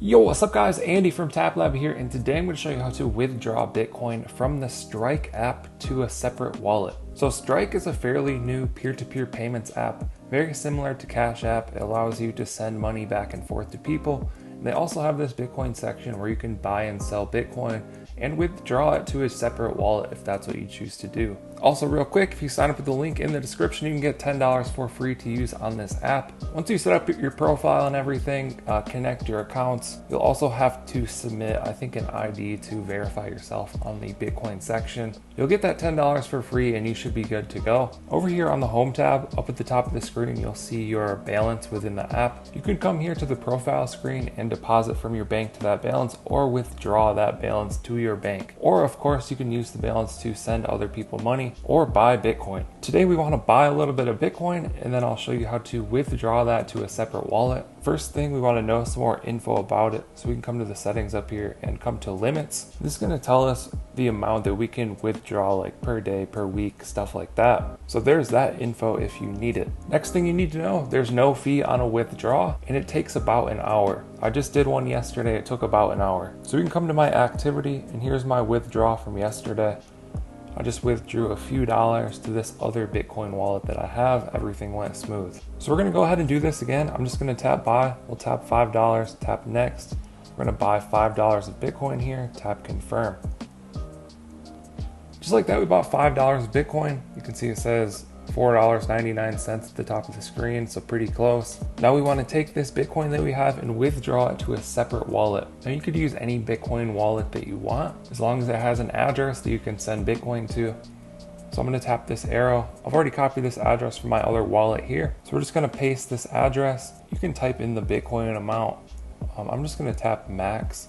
Yo, what's up guys? Andy from TapLab here, and today I'm going to show you how to withdraw Bitcoin from the Strike app to a separate wallet. So Strike is a fairly new peer-to-peer payments app, very similar to Cash App. It allows you to send money back and forth to people. And they also have this Bitcoin section where you can buy and sell Bitcoin and withdraw it to a separate wallet if that's what you choose to do. Also, real quick, if you sign up with the link in the description, you can get $10 for free to use on this app. Once you set up your profile and everything, connect your accounts, you'll also have to submit, I think, an ID to verify yourself on the Bitcoin section. You'll get that $10 for free and you should be good to go. Over here on the home tab, up at the top of the screen, you'll see your balance within the app. You can come here to the profile screen and deposit from your bank to that balance or withdraw that balance to your bank. Or of course, you can use the balance to send other people money or buy Bitcoin. Today we want to buy a little bit of Bitcoin, and then I'll show you how to withdraw that to a separate wallet. First thing, we want to know some more info about it. So we can come to the settings up here and come to limits. This is going to tell us the amount that we can withdraw, like per day, per week, stuff like that. So there's that info if you need it. Next thing you need to know, there's no fee on a withdraw and it takes about an hour. I just did one yesterday. It took about an hour. So we can come to my activity, and here's my withdraw from yesterday. I just withdrew a few dollars to this other Bitcoin wallet that I have. Everything went smooth. So we're gonna go ahead and do this again. I'm just gonna tap buy. We'll tap $5, tap next. We're gonna buy $5 of Bitcoin here, tap confirm. Just like that, we bought $5 of Bitcoin. You can see it says $4.99 at the top of the screen, so pretty close. Now we want to take this Bitcoin that we have and withdraw it to a separate wallet. Now you could use any Bitcoin wallet that you want, as long as it has an address that you can send Bitcoin to. So I'm going to tap this arrow. I've already copied this address from my other wallet here. So we're just going to paste this address. You can type in the Bitcoin amount. I'm just going to tap max.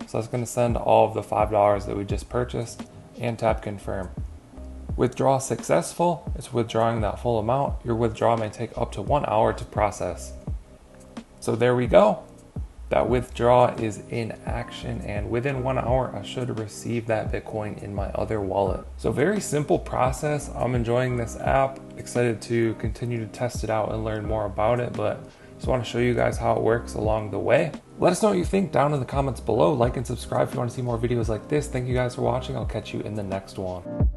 So that's going to send all of the $5 that we just purchased, and tap confirm. Withdraw successful. It's withdrawing that full amount. Your withdrawal may take up to 1 hour to process. So there we go. That withdrawal is in action, and within 1 hour, I should receive that Bitcoin in my other wallet. So very simple process. I'm enjoying this app. Excited to continue to test it out and learn more about it, but just want to show you guys how it works along the way. Let us know what you think down in the comments below. Like and subscribe if you want to see more videos like this. Thank you guys for watching. I'll catch you in the next one.